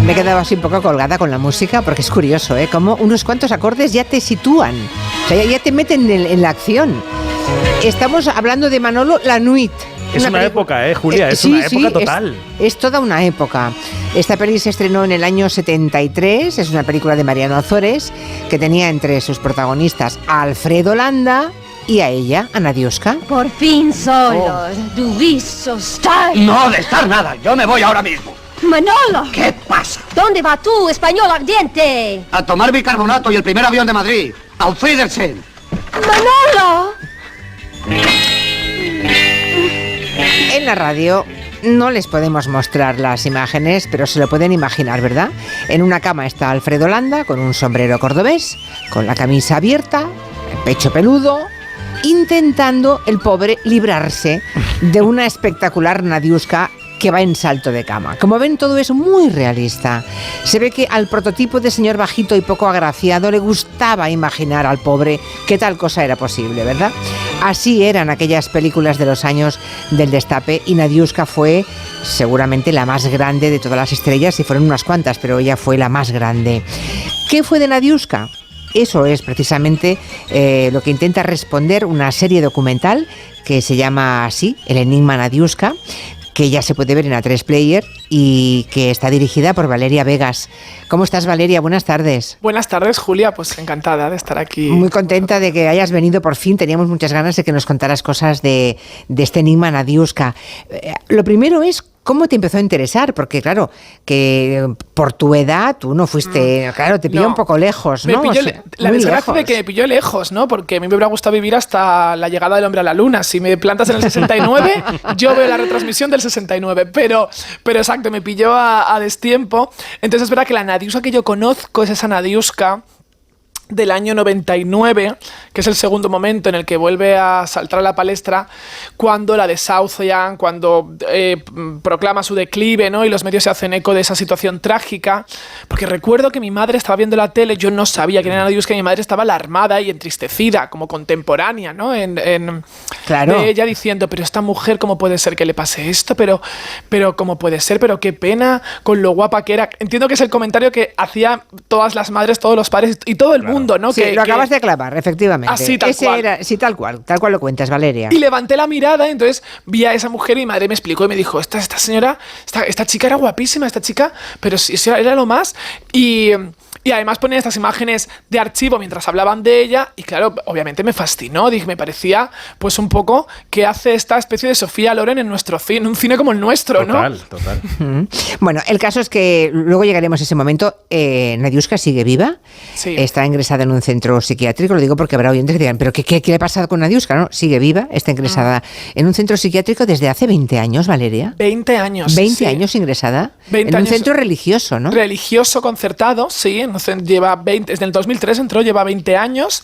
Me he quedado así un poco colgada con la música porque es curioso, ¿eh? Como unos cuantos acordes ya te sitúan, o sea, ya te meten en la acción. Estamos hablando de Manolo Lanuit. Es una época, Julia, es una época total. Es toda una época. Esta peli se estrenó en el año 73, es una película de Mariano Ozores, que tenía entre sus protagonistas a Alfredo Landa y a ella, a Nadiuska. Por fin solos, Duviso estar. No, de estar nada, yo me voy ahora mismo. Manolo. ¿Qué pasa? ¿Dónde va tú, español ardiente? A tomar bicarbonato y el primer avión de Madrid. Auf Wiedersehen. Manolo. En la radio no les podemos mostrar las imágenes, pero se lo pueden imaginar, ¿verdad? En una cama está Alfredo Landa con un sombrero cordobés, con la camisa abierta, el pecho peludo, intentando el pobre librarse de una espectacular Nadiuska que va en salto de cama. Como ven, todo es muy realista. Se ve que al prototipo de señor bajito y poco agraciado le gustaba imaginar al pobre que tal cosa era posible, ¿verdad? Así eran aquellas películas de los años del Destape y Nadiuska fue seguramente la más grande de todas las estrellas, y fueron unas cuantas, pero ella fue la más grande. ¿Qué fue de Nadiuska? Eso es precisamente lo que intenta responder una serie documental que se llama así, El Enigma Nadiuska, que ya se puede ver en A3 Player y que está dirigida por Valeria Vegas. ¿Cómo estás, Valeria? Buenas tardes. Buenas tardes, Julia. Pues encantada de estar aquí. Muy contenta de que hayas venido por fin. Teníamos muchas ganas de que nos contaras cosas de este enigma Nadiuska. Lo primero es, ¿cómo te empezó a interesar? Porque claro, que por tu edad tú no fuiste, claro, te pilló un poco lejos, ¿no? La desgracia de que me pilló lejos, ¿no? Porque a mí me hubiera gustado vivir hasta la llegada del hombre a la luna. Si me plantas en el 69, yo veo la retransmisión del 69. Pero exacto, me pilló a destiempo. Entonces es verdad que la Nadiuska que yo conozco es esa Nadiuska del año 99, que es el segundo momento en el que vuelve a saltar a la palestra, cuando la desahucian, cuando proclama su declive, ¿no? Y los medios se hacen eco de esa situación trágica, porque recuerdo que mi madre estaba viendo la tele, yo no sabía quién era Nadiuska, y mi madre estaba alarmada y entristecida, como contemporánea, ¿no? Claro. De ella diciendo, pero esta mujer, ¿cómo puede ser que le pase esto? Pero ¿cómo puede ser? Pero qué pena con lo guapa que era. Entiendo que es el comentario que hacía todas las madres, todos los padres y todo el mundo, ¿no? Sí, lo acabas de aclavar, efectivamente. Así, tal cual. Sí, tal cual lo cuentas, Valeria. Y levanté la mirada, y entonces vi a esa mujer y mi madre me explicó y me dijo, esta señora, esta chica era guapísima, esta chica, pero sí, eso era lo más. Y además ponían estas imágenes de archivo mientras hablaban de ella, y claro, obviamente me fascinó. Dije, me parecía pues un poco que hace esta especie de Sofía Loren en nuestro cine, un cine como el nuestro, ¿no? Total. Bueno, el caso es que luego llegaremos a ese momento. Nadiuska sigue viva, Sí. Está ingresada en un centro psiquiátrico, lo digo porque habrá oyentes que digan, ¿pero qué le pasa con Nadiuska? No, sigue viva, está ingresada en un centro psiquiátrico desde hace 20 años, Valeria. 20 años. 20 sí. años ingresada 20 en un años. centro religioso, ¿no? Religioso concertado, sí, lleva 20, desde el 2003 entró, lleva 20 años.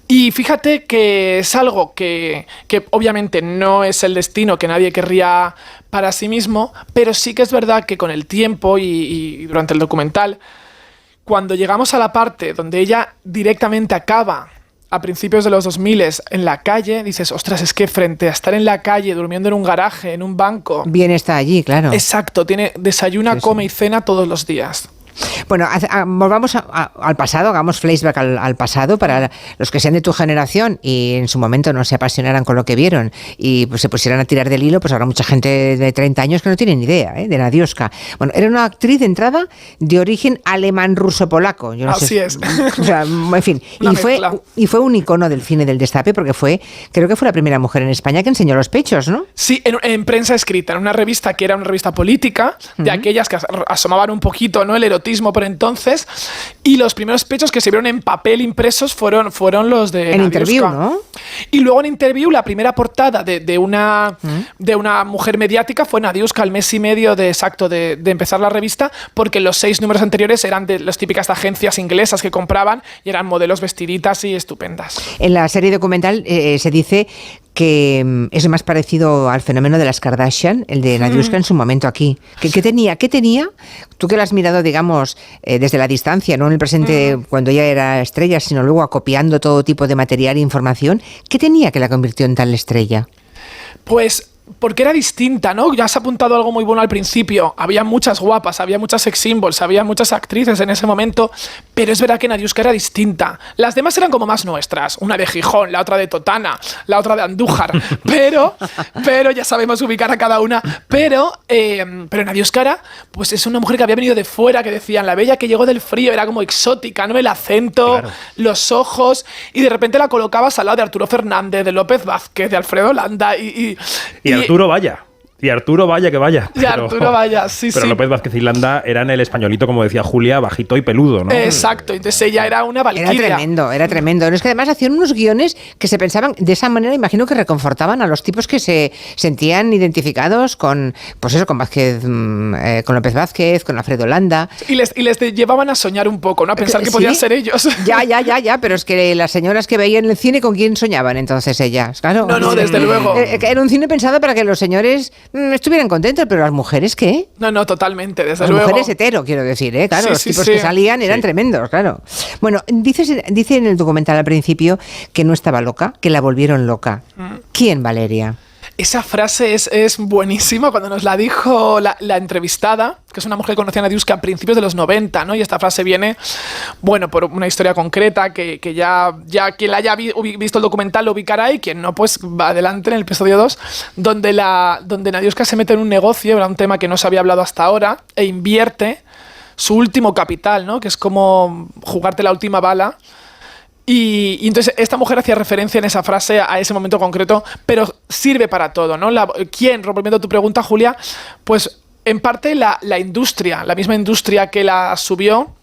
Y fíjate que es algo que obviamente no es el destino que nadie querría para sí mismo, pero sí que es verdad que con el tiempo y durante el documental, cuando llegamos a la parte donde ella directamente acaba a principios de los 2000 en la calle, dices, ostras, es que frente a estar en la calle, durmiendo en un garaje, en un banco... Bien está allí, claro. Exacto, desayuna, Sí. come y cena todos los días. Bueno, volvamos al pasado, hagamos flashback al pasado para los que sean de tu generación y en su momento no se apasionaran con lo que vieron y pues se pusieran a tirar del hilo, pues habrá mucha gente de 30 años que no tiene ni idea de Nadiuska. Bueno, era una actriz de entrada de origen alemán-ruso-polaco. Yo no Así sé, es. O sea, en fin, y fue un icono del cine del Destape porque creo que fue la primera mujer en España que enseñó los pechos, ¿no? Sí, en prensa escrita, en una revista que era una revista política, de aquellas que asomaban un poquito, ¿no?, el erotismo por entonces, y los primeros pechos que se vieron en papel impresos fueron los de En Nadiuska. Interview, ¿no? Y luego en Interview la primera portada de una mujer mediática fue Nadiuska al mes y medio de empezar la revista, porque los 6 números anteriores eran de las típicas agencias inglesas que compraban y eran modelos vestiditas y estupendas. En la serie documental se dice que es más parecido al fenómeno de las Kardashian, el de Nadiuska en su momento aquí. ¿Qué tenía? Tú que la has mirado, digamos, desde la distancia, no en el presente cuando ella era estrella, sino luego acopiando todo tipo de material e información. ¿Qué tenía que la convirtió en tal estrella? Pues porque era distinta, ¿no? Ya has apuntado algo muy bueno al principio. Había muchas guapas, había muchas sex symbols, había muchas actrices en ese momento, pero es verdad que Nadiuska era distinta. Las demás eran como más nuestras. Una de Gijón, la otra de Totana, la otra de Andújar. Pero ya sabemos ubicar a cada una. Pero Nadiuska pues es una mujer que había venido de fuera, que decían, la bella que llegó del frío, era como exótica, ¿no? El acento, claro, los ojos, y de repente la colocabas al lado de Arturo Fernández, de López Vázquez, de Alfredo Landa y Arturo Vaya. Y Arturo Vaya que vaya. Y Arturo Vaya, sí. Pero López Vázquez y Landa eran el españolito, como decía Julia, bajito y peludo, ¿no? Exacto, entonces ella era una valquiria. Era tremendo. No, es que además hacían unos guiones que se pensaban de esa manera, imagino que reconfortaban a los tipos que se sentían identificados con, pues eso, con Vázquez, con López Vázquez, con Alfredo Landa. Y les llevaban a soñar un poco, ¿no? A pensar que podían ser ellos. Ya, pero es que las señoras que veían el cine, ¿con quién soñaban entonces ellas? Claro. No, desde luego. Era un cine pensado para que los señores estuvieran contentos, pero las mujeres, ¿qué? No, totalmente, desde las luego. Las mujeres hetero, quiero decir, ¿eh? Claro, los tipos que salían eran tremendos, claro. Bueno, dice en el documental al principio que no estaba loca, que la volvieron loca. ¿Quién, Valeria? Esa frase es buenísima cuando nos la dijo la entrevistada, que es una mujer que conocía a Nadiuska a principios de los 90, ¿no? Y esta frase viene, bueno, por una historia concreta que ya quien la haya visto el documental lo ubicará, y quien no, pues va adelante en el episodio 2, donde Nadiuska se mete en un negocio, era un tema que no se había hablado hasta ahora, e invierte su último capital, ¿no? Que es como jugarte la última bala. Y entonces esta mujer hacía referencia en esa frase a ese momento concreto, pero sirve para todo, ¿no? ¿Quién? Respondiendo a tu pregunta, Julia, pues en parte la industria, la misma industria que la subió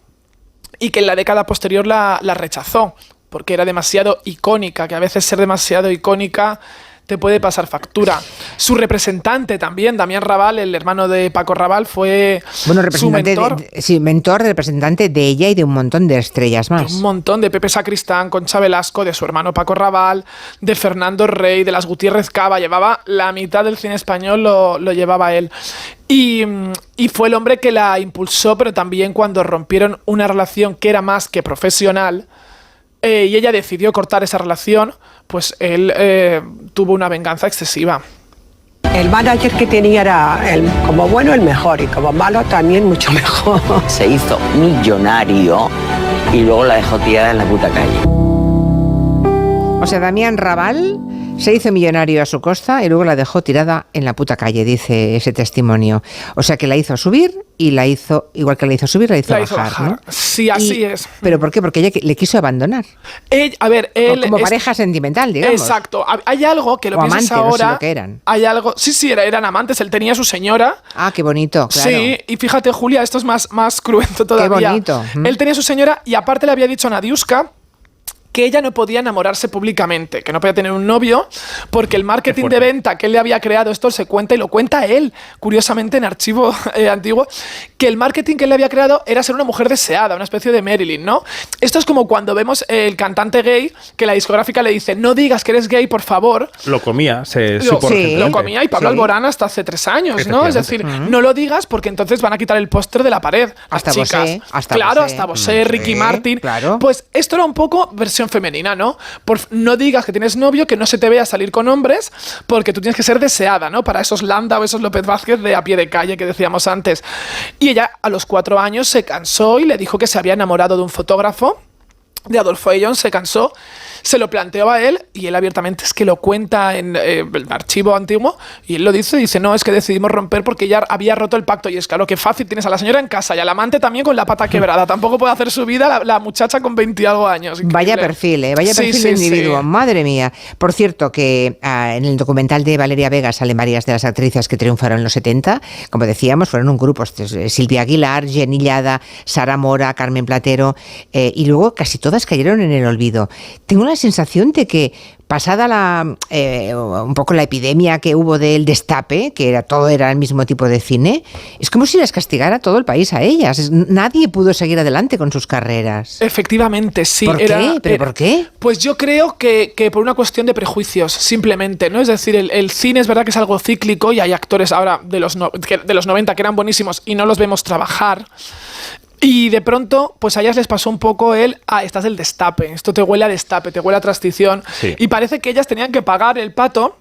y que en la década posterior la rechazó, porque era demasiado icónica, que a veces ser demasiado icónica te puede pasar factura. Su representante también, Damián Raval, el hermano de Paco Raval, fue su mentor. Mentor, representante de ella y de un montón de estrellas más. Un montón, de Pepe Sacristán, Concha Velasco, de su hermano Paco Raval, de Fernando Rey, de las Gutiérrez Cava. Llevaba la mitad del cine español, lo llevaba él. Y fue el hombre que la impulsó, pero también cuando rompieron una relación que era más que profesional, y ella decidió cortar esa relación, pues él tuvo una venganza excesiva. El manager que tenía era, como bueno, el mejor, y como malo también mucho mejor. Se hizo millonario y luego la dejó tirada en la puta calle. O sea, Damián Raval se hizo millonario a su costa y luego la dejó tirada en la puta calle, dice ese testimonio. O sea, que la hizo subir y la hizo, igual que la hizo subir, la hizo bajar, ¿no? Sí, así es. ¿Pero por qué? Porque ella le quiso abandonar. Él como pareja sentimental, digamos. Exacto. Hay algo que lo piensas ahora. No sé lo que eran. Hay algo. Sí, eran amantes. Él tenía su señora. Ah, qué bonito, claro. Sí, y fíjate, Julia, esto es más cruento todavía. Qué bonito. Él tenía su señora y aparte le había dicho a Nadiuska que ella no podía enamorarse públicamente, que no podía tener un novio, porque el marketing de venta que él le había creado, esto se cuenta y lo cuenta él, curiosamente en archivo antiguo, que el marketing que él le había creado era ser una mujer deseada, una especie de Marilyn, ¿no? Esto es como cuando vemos el cantante gay, que la discográfica le dice, no digas que eres gay, por favor. Lo comía, lo comía, y Pablo Alborán hasta hace 3 años, ¿no? Es decir, no lo digas porque entonces van a quitar el póster de la pared. Hasta chicas. Hasta Bosé, Ricky Martin. Claro. Pues esto era un poco versión femenina, ¿no? No digas que tienes novio, que no se te vea salir con hombres, porque tú tienes que ser deseada, ¿no? Para esos Landa o esos López Vázquez de a pie de calle que decíamos antes. Y ella a los 4 años se cansó y le dijo que se había enamorado de un fotógrafo, de Adolfo Ayllón, se cansó, se lo planteó a él y él abiertamente es que lo cuenta en el archivo antiguo y él lo dice, no, es que decidimos romper porque ya había roto el pacto. Y es claro, que fácil, tienes a la señora en casa y al amante también con la pata quebrada. Tampoco puede hacer su vida la muchacha con 20 y algo años. Increíble. Vaya perfil, vaya perfil de individuo, madre mía. Por cierto, que en el documental de Valeria Vega salen varias de las actrices que triunfaron en los 70, como decíamos, fueron un grupo, Silvia Aguilar, Jenny Llada, Sara Mora, Carmen Platero, y luego casi todas cayeron en el olvido. Tengo la sensación de que pasada un poco la epidemia que hubo del destape, que todo era el mismo tipo de cine, es como si las castigara todo el país a ellas. Nadie pudo seguir adelante con sus carreras. Efectivamente, sí. ¿Por qué? ¿Pero por qué? Pues yo creo que por una cuestión de prejuicios, simplemente, ¿no? Es decir, el cine es verdad que es algo cíclico y hay actores ahora de los 90 que eran buenísimos y no los vemos trabajar. Y de pronto, pues a ellas les pasó un poco estás del destape, esto te huele a destape, te huele a transición. Sí. Y parece que ellas tenían que pagar el pato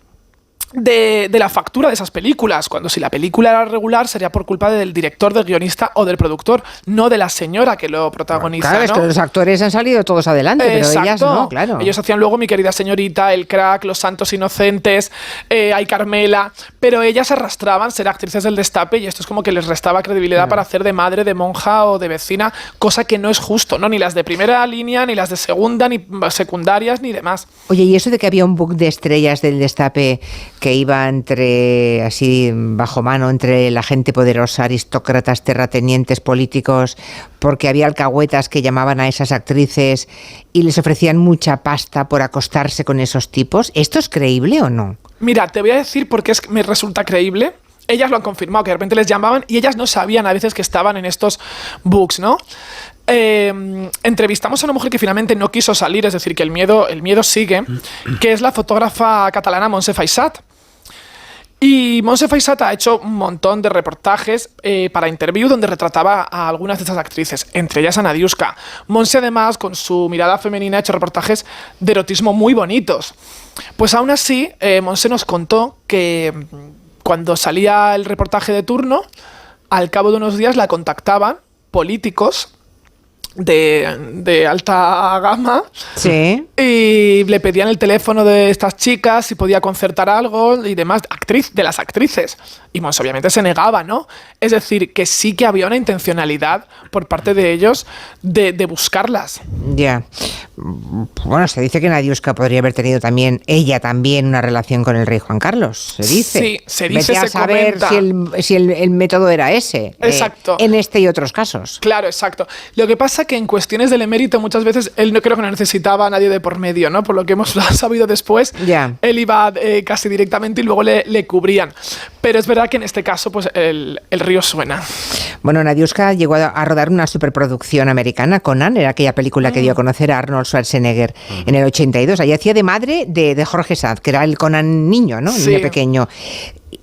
de la factura de esas películas, cuando si la película era regular sería por culpa del director, del guionista o del productor, no de la señora que lo protagoniza. Claro, es ¿no? que los actores han salido todos adelante, pero ellas no, claro. Ellos hacían luego Mi querida señorita, El crack, Los santos inocentes, Ay Carmela, pero ellas arrastraban ser actrices del Destape y esto es como que les restaba credibilidad para hacer de madre, de monja o de vecina, cosa que no es justo, ¿no? Ni las de primera línea, ni las de segunda, ni secundarias, ni demás. Oye, ¿y eso de que había un book de estrellas del Destape que iba entre, así, bajo mano, entre la gente poderosa, aristócratas, terratenientes, políticos, porque había alcahuetas que llamaban a esas actrices y les ofrecían mucha pasta por acostarse con esos tipos? ¿Esto es creíble o no? Mira, te voy a decir por qué me resulta creíble. Ellas lo han confirmado, que de repente les llamaban y ellas no sabían a veces que estaban en estos books, ¿no? Entrevistamos a una mujer que finalmente no quiso salir, es decir, que el miedo sigue, que es la fotógrafa catalana Montse Faisat. Y Montse Faisat ha hecho un montón de reportajes para Interview donde retrataba a algunas de estas actrices, entre ellas a Nadiuska. Montse, además, con su mirada femenina, ha hecho reportajes de erotismo muy bonitos. Pues aún así, Montse nos contó que cuando salía el reportaje de turno, al cabo de unos días la contactaban políticos de alta gama, sí, y le pedían el teléfono de estas chicas si podía concertar algo y demás, de las actrices, y Mons obviamente se negaba, ¿no? Es decir, que sí que había una intencionalidad por parte de ellos de buscarlas. Ya. Bueno, se dice que Nadiuska podría haber tenido ella también una relación con el rey Juan Carlos, se dice. Sí, se dice, Vete a saber si el método era ese. Exacto. En este y otros casos. Claro, exacto. Lo que pasa que en cuestiones del emérito muchas veces él no creo que no necesitaba a nadie de por medio, ¿no? Por lo que hemos sabido después, él iba casi directamente y luego le cubrían. Pero es verdad que en este caso pues el río suena. Bueno, Nadiuska llegó a rodar una superproducción americana, Conan, era aquella película que dio a conocer a Arnold Schwarzenegger en el 82. Allí hacía de madre de Jorge Sanz, que era el Conan niño, ¿no? Sí. Niño pequeño.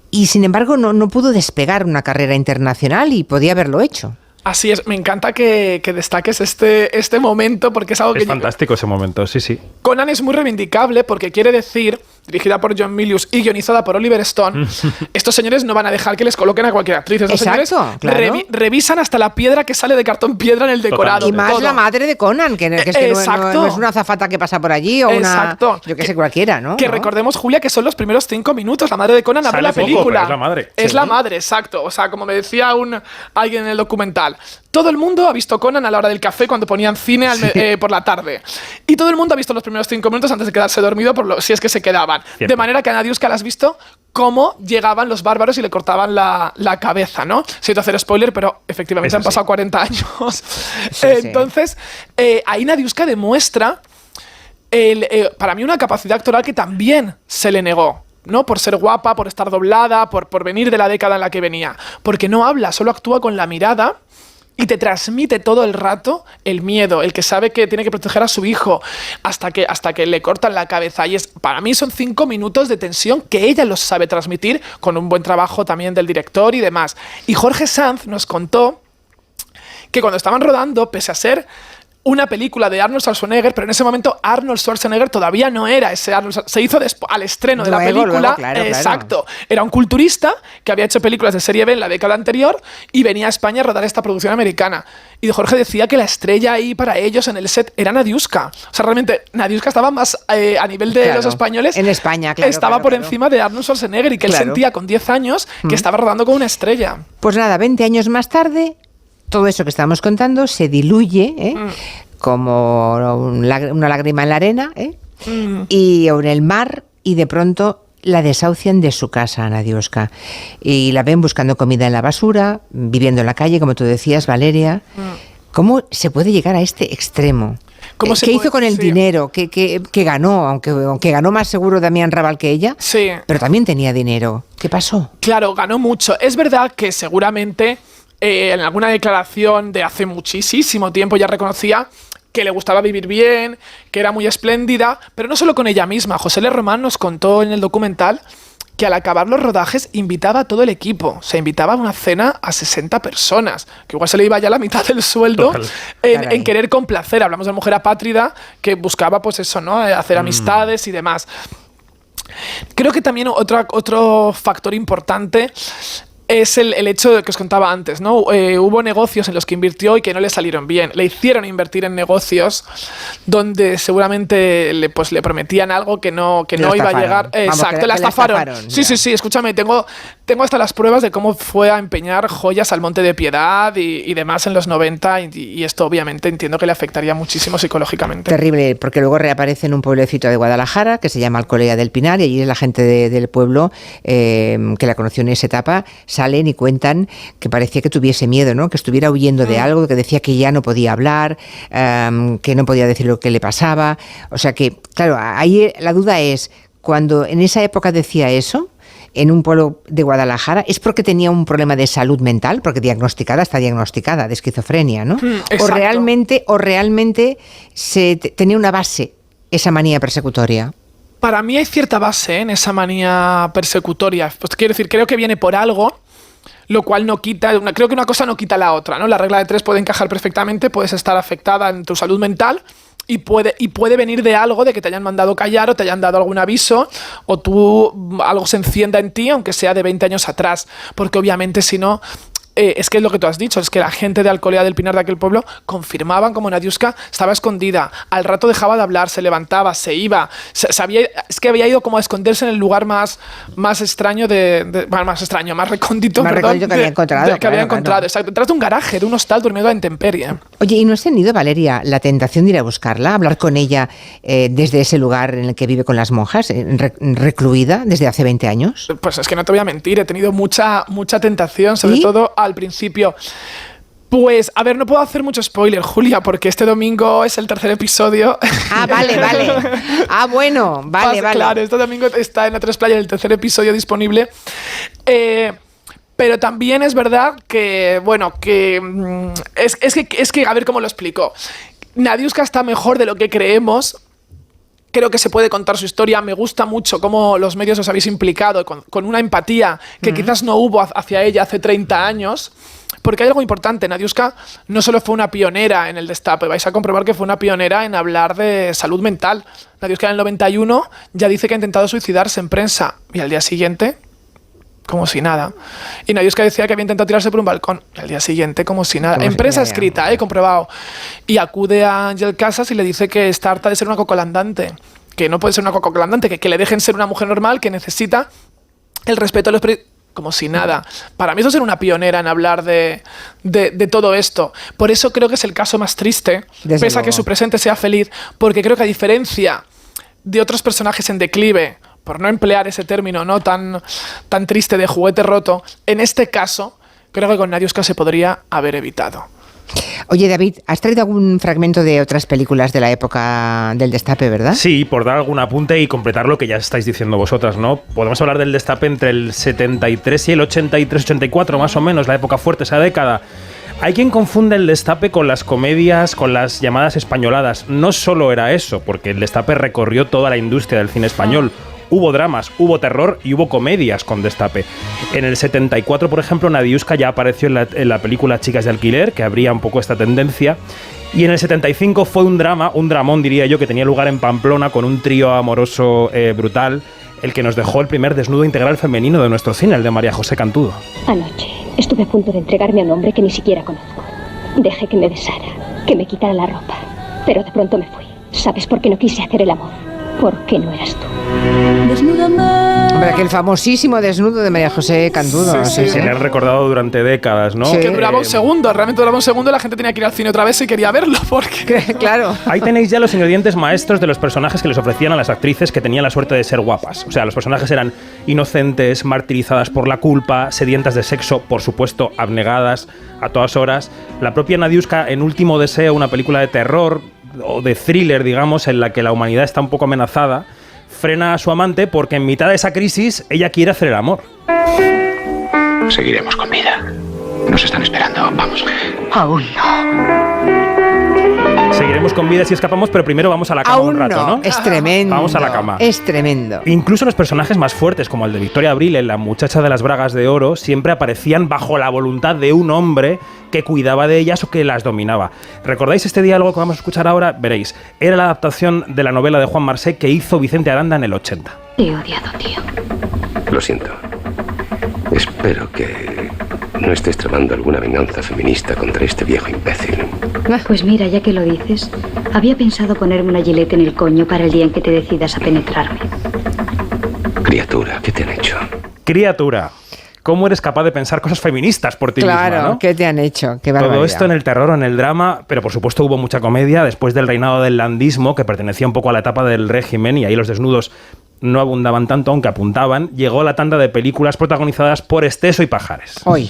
Y sin embargo no pudo despegar una carrera internacional y podía haberlo hecho. Así es, me encanta que destaques este momento porque es algo que... Es fantástico ese momento, sí, sí. Conan es muy reivindicable porque quiere decir, dirigida por John Milius y guionizada por Oliver Stone, estos señores no van a dejar que les coloquen a cualquier actriz. Estos señores revisan hasta la piedra que sale de cartón piedra en el decorado. Y más la madre de Conan, que no es una azafata que pasa por allí o yo que sé, cualquiera, ¿no? Que recordemos, Julia, que son los primeros 5 minutos. La madre de Conan abre la película. Es la madre. Es la madre, exacto. O sea, como me decía alguien en el documental, todo el mundo ha visto Conan a la hora del café cuando ponían cine por la tarde. Y todo el mundo ha visto los primeros 5 minutos antes de quedarse dormido, si es que se quedaban. Cierto. De manera que a Nadiuska la has visto cómo llegaban los bárbaros y le cortaban la cabeza, ¿no? Siento hacer spoiler, pero efectivamente han pasado 40 años. Entonces, ahí Nadiuska demuestra para mí una capacidad actoral que también se le negó, ¿no? Por ser guapa, por estar doblada, por venir de la década en la que venía. Porque no habla, solo actúa con la mirada y te transmite todo el rato el miedo, el que sabe que tiene que proteger a su hijo hasta que le cortan la cabeza. Y para mí son 5 minutos de tensión que ella los sabe transmitir con un buen trabajo también del director y demás. Y Jorge Sanz nos contó que cuando estaban rodando, pese a ser una película de Arnold Schwarzenegger, pero en ese momento Arnold Schwarzenegger todavía no era ese Arnold. Se hizo al estreno de la película. Claro, exacto. Era un culturista que había hecho películas de serie B en la década anterior y venía a España a rodar esta producción americana. Y Jorge decía que la estrella ahí para ellos en el set era Nadiuska. O sea, realmente Nadiuska estaba más a nivel de los españoles. En España, claro. Estaba por encima de Arnold Schwarzenegger y que él sentía con 10 años que estaba rodando con una estrella. Pues nada, 20 años más tarde, todo eso que estábamos contando se diluye, como una lágrima en la arena, y en el mar, y de pronto la desahucian de su casa, Nadiuska. Y la ven buscando comida en la basura, viviendo en la calle, como tú decías, Valeria. ¿Cómo se puede llegar a este extremo? ¿Qué hizo con el dinero que ganó? Aunque ganó más seguro Damián Raval que ella, pero también tenía dinero. ¿Qué pasó? Claro, ganó mucho. Es verdad que seguramente en alguna declaración de hace muchísimo tiempo ya reconocía que le gustaba vivir bien, que era muy espléndida, pero no solo con ella misma. José L. Román nos contó en el documental que al acabar los rodajes invitaba a todo el equipo. Se invitaba a una cena a 60 personas, que igual se le iba ya la mitad del sueldo en querer complacer. Hablamos de mujer apátrida que buscaba, pues eso, ¿no? Hacer amistades y demás. Creo que también otro factor importante es el hecho de que os contaba antes, ¿no? Hubo negocios en los que invirtió y que no le salieron bien. Le hicieron invertir en negocios donde seguramente le prometían algo que no iba a llegar. Exacto, la estafaron. Sí, escúchame, tengo hasta las pruebas de cómo fue a empeñar joyas al Monte de Piedad y demás en los 90 y esto obviamente entiendo que le afectaría muchísimo psicológicamente. Terrible, porque luego reaparece en un pueblecito de Guadalajara que se llama Alcolea del Pinar y allí es la gente del pueblo que la conoció en esa etapa, salen y cuentan que parecía que tuviese miedo, ¿no? Que estuviera huyendo de algo, que decía que ya no podía hablar, que no podía decir lo que le pasaba. O sea que, claro, ahí la duda es, cuando en esa época decía eso, en un pueblo de Guadalajara, ¿es porque tenía un problema de salud mental? Porque está diagnosticada de esquizofrenia, ¿no? O realmente tenía una base esa manía persecutoria. Para mí hay cierta base en esa manía persecutoria. Pues quiero decir, creo que viene por algo, lo cual no quita, creo que una cosa no quita la otra, ¿no? La regla de 3 puede encajar perfectamente, puedes estar afectada en tu salud mental y puede venir de algo, de que te hayan mandado callar o te hayan dado algún aviso o algo se encienda en ti, aunque sea de 20 años atrás, porque obviamente si no... es que es lo que tú has dicho, es que la gente de Alcolea del Pinar de aquel pueblo confirmaban como Nadiuska estaba escondida, al rato dejaba de hablar, se levantaba, se iba, es que había ido como a esconderse en el lugar más extraño más recóndito, que había encontrado. Exacto, detrás de un garaje, de un hostal, durmiendo a intemperie. Oye, ¿y no has tenido, Valeria, la tentación de ir a buscarla, hablar con ella desde ese lugar en el que vive con las monjas, recluida desde hace 20 años? Pues es que no te voy a mentir, he tenido mucha tentación, sobre todo al principio. Pues, a ver, no puedo hacer mucho spoiler, Julia, porque este domingo es el 3er episodio. Ah, vale. Ah, bueno, vale. Claro, este domingo está en A3 Player el 3er episodio disponible. Pero también es verdad que, bueno, es que, a ver cómo lo explico. Nadiuska está mejor de lo que creemos. Creo que se puede contar su historia. Me gusta mucho cómo los medios os habéis implicado con una empatía que quizás no hubo hacia ella hace 30 años. Porque hay algo importante. Nadiuska no solo fue una pionera en el destape, vais a comprobar que fue una pionera en hablar de salud mental. Nadiuska en el 91 ya dice que ha intentado suicidarse en prensa y al día siguiente, como si nada. Y Nadiuska decía que había intentado tirarse por un balcón y al día siguiente, como si nada. En prensa escrita, comprobado. Y acude a Ángel Casas y le dice que está harta de ser una cocolandante, que no puede ser una cocolandante, que le dejen ser una mujer normal, que necesita el respeto de los periodistas. Como si nada. Para mí eso es ser una pionera en hablar de todo esto. Por eso creo que es el caso más triste, pese a que su presente sea feliz, porque creo que a diferencia de otros personajes en declive, por no emplear ese término no tan triste de juguete roto, en este caso creo que con Nadiuska se podría haber evitado. Oye, David, ¿has traído algún fragmento de otras películas de la época del destape, verdad? Sí, por dar algún apunte y completar lo que ya estáis diciendo vosotras, ¿no? Podemos hablar del destape entre el 73 y el 83-84, más o menos, la época fuerte, esa década. Hay quien confunde el destape con las comedias, con las llamadas españoladas. No solo era eso, porque el destape recorrió toda la industria del cine español. Hubo dramas, hubo terror y hubo comedias con destape. En el 74, por ejemplo, Nadiuska ya apareció en la película Chicas de alquiler, que abría un poco esta tendencia. Y en el 75 fue un dramón diría yo, que tenía lugar en Pamplona con un trío amoroso brutal, el que nos dejó el primer desnudo integral femenino de nuestro cine, el de María José Cantudo. Anoche estuve a punto de entregarme a un hombre que ni siquiera conozco. Dejé que me besara, que me quitara la ropa, pero de pronto me fui. ¿Sabes por qué no quise hacer el amor? Porque no eras tú. Hombre, aquel famosísimo desnudo de María José Cantudo. Sí. Se le han recordado durante décadas, ¿no? Sí. Que duraba un segundo, realmente duraba un segundo y la gente tenía que ir al cine otra vez si quería verlo, porque... Claro. Ahí tenéis ya los ingredientes maestros de los personajes que les ofrecían a las actrices que tenían la suerte de ser guapas. O sea, los personajes eran inocentes, martirizadas por la culpa, sedientas de sexo, por supuesto, abnegadas a todas horas. La propia Nadiuska en Último Deseo, una película de terror o de thriller, digamos, en la que la humanidad está un poco amenazada, frena a su amante porque en mitad de esa crisis ella quiere hacer el amor. Seguiremos con vida. Nos están esperando. Vamos. Aún no. Seguiremos con vida si escapamos, pero primero vamos a la cama Aún un rato, ¿no? Es tremendo. Vamos a la cama. Es tremendo. Incluso los personajes más fuertes, como el de Victoria Abril en La muchacha de las bragas de oro, siempre aparecían bajo la voluntad de un hombre que cuidaba de ellas o que las dominaba. ¿Recordáis este diálogo que vamos a escuchar ahora? Veréis. Era la adaptación de la novela de Juan Marsé que hizo Vicente Aranda en el 80. Te he odiado, tío. Lo siento. Espero que no estés tramando alguna venganza feminista contra este viejo imbécil. Pues mira, ya que lo dices, había pensado ponerme una gilete en el coño para el día en que te decidas a penetrarme. Criatura, ¿qué te han hecho? Criatura. ¿Cómo eres capaz de pensar cosas feministas por ti Claro, misma, ¿no? ¿qué te han hecho? Qué barbaridad. Todo esto en el terror o en el drama, pero por supuesto hubo mucha comedia después del reinado del landismo, que pertenecía un poco a la etapa del régimen, y ahí los desnudos no abundaban tanto, aunque apuntaban. Llegó la tanda de películas protagonizadas por Esteso y Pajares. Hoy.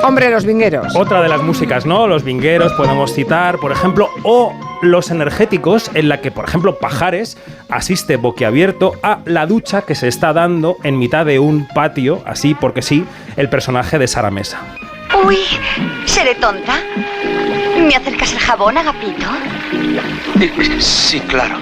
Hombre, Los Vingueros. Otra de las músicas, ¿no? Los Vingueros podemos citar, por ejemplo, o Los Energéticos, en la que, por ejemplo, Pajares asiste boquiabierto a la ducha que se está dando en mitad de un patio, así porque sí, el personaje de Sara Mesa. Uy, ¿seré tonta? ¿Me acercas el jabón, Agapito? Sí, claro.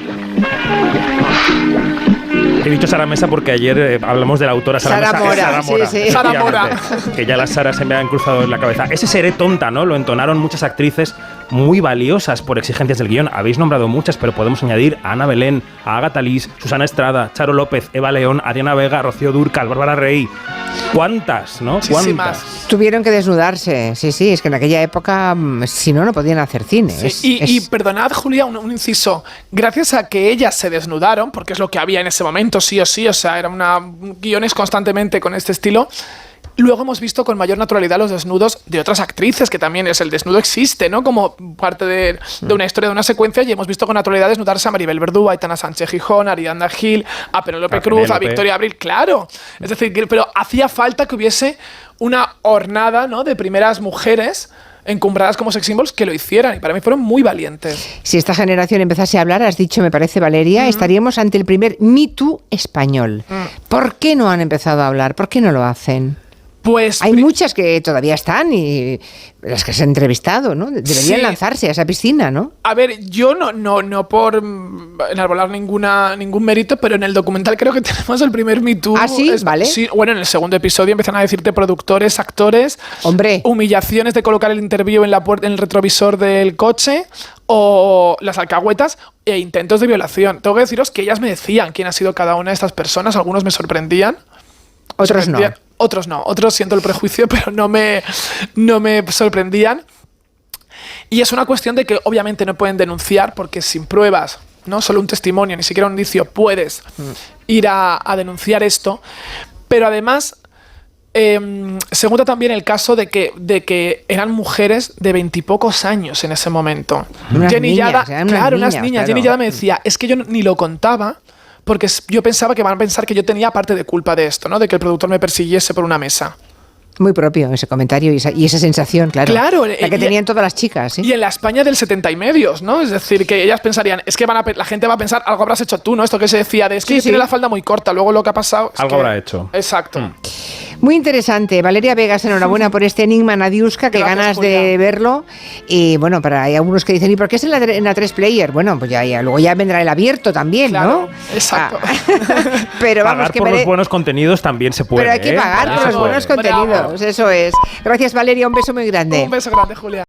He dicho Sara Mesa porque ayer hablamos de la autora Sara Mesa. Mora, Sara Mora, sí, sí. Sara Mora. Que ya las Saras se me han cruzado en la cabeza. Ese seré tonta, ¿no? Lo entonaron muchas actrices muy valiosas por exigencias del guión. Habéis nombrado muchas, pero podemos añadir a Ana Belén, a Agatha Liz, Susana Estrada, Charo López, Eva León, Adriana Vega, Rocío Dúrcal, Bárbara Rey. ¿Cuántas, no? Muchísimas. ¿Cuántas? Tuvieron que desnudarse. Sí, sí, es que en aquella época, si no, no podían hacer cine. Sí, y perdonad, Julia, un inciso. Gracias a que ellas se desnudaron, porque es lo que había en ese momento, sí o sí, o sea, eran guiones constantemente con este estilo. Luego hemos visto con mayor naturalidad los desnudos de otras actrices, que también es el desnudo existe, ¿no? Como parte de una historia, de una secuencia, y hemos visto con naturalidad desnudarse a Maribel Verdú, a Aitana Sánchez Gijón, a Ariadna Gil, a Penélope Cruz, a Victoria Abril, claro. Es decir, pero hacía falta que hubiese una hornada, ¿no?, de primeras mujeres encumbradas como sex symbols que lo hicieran, y para mí fueron muy valientes. Si esta generación empezase a hablar, has dicho, me parece, Valeria, estaríamos ante el primer Me Too español. ¿Por qué no han empezado a hablar? ¿Por qué no lo hacen? Pues hay muchas que todavía están y las que se han entrevistado, ¿no? Deberían lanzarse a esa piscina, ¿no? A ver, yo no por enarbolar ningún mérito, pero en el documental creo que tenemos el primer Me Too. ¿Ah, sí? ¿Vale? Sí, bueno, en el segundo episodio empiezan a decirte productores, actores, hombre, humillaciones de colocar el interview en la puerta, en el retrovisor del coche, o las alcahuetas e intentos de violación. Tengo que deciros que ellas me decían quién ha sido cada una de estas personas. Algunos me sorprendían. Otros no. Otros no. Otros siento el prejuicio, pero no me sorprendían. Y es una cuestión de que obviamente no pueden denunciar, porque sin pruebas, no solo un testimonio, ni siquiera un indicio, puedes ir a denunciar esto. Pero además, se junta también el caso de que eran mujeres de 20 y pocos años en ese momento. Unas Jenny niñas, Yada, unas niñas. Jenny Yada me decía, es que yo ni lo contaba, porque yo pensaba que van a pensar que yo tenía parte de culpa de esto, ¿no? De que el productor me persiguiese por una mesa. Muy propio ese comentario y esa sensación, claro. Claro. La que tenían todas las chicas, ¿sí? Y en la España del 70 y medios, ¿no? Es decir, que ellas pensarían, es que la gente va a pensar, algo habrás hecho tú, ¿no? Esto que se decía de, es que tiene la falda muy corta, luego lo que ha pasado es algo habrá hecho. Exacto. Muy interesante. Valeria Vegas, enhorabuena por este enigma Nadiuska, que Gracias, ganas Julia, de verlo. Y bueno, hay algunos que dicen, ¿y por qué es en la 3-player? Bueno, pues ya luego ya vendrá el abierto también, claro, ¿no? Exacto. Pero pagar vamos, que por los buenos contenidos también se puede. Pero hay que pagar por los buenos contenidos, eso es. Gracias, Valeria, un beso muy grande. Un beso grande, Julia.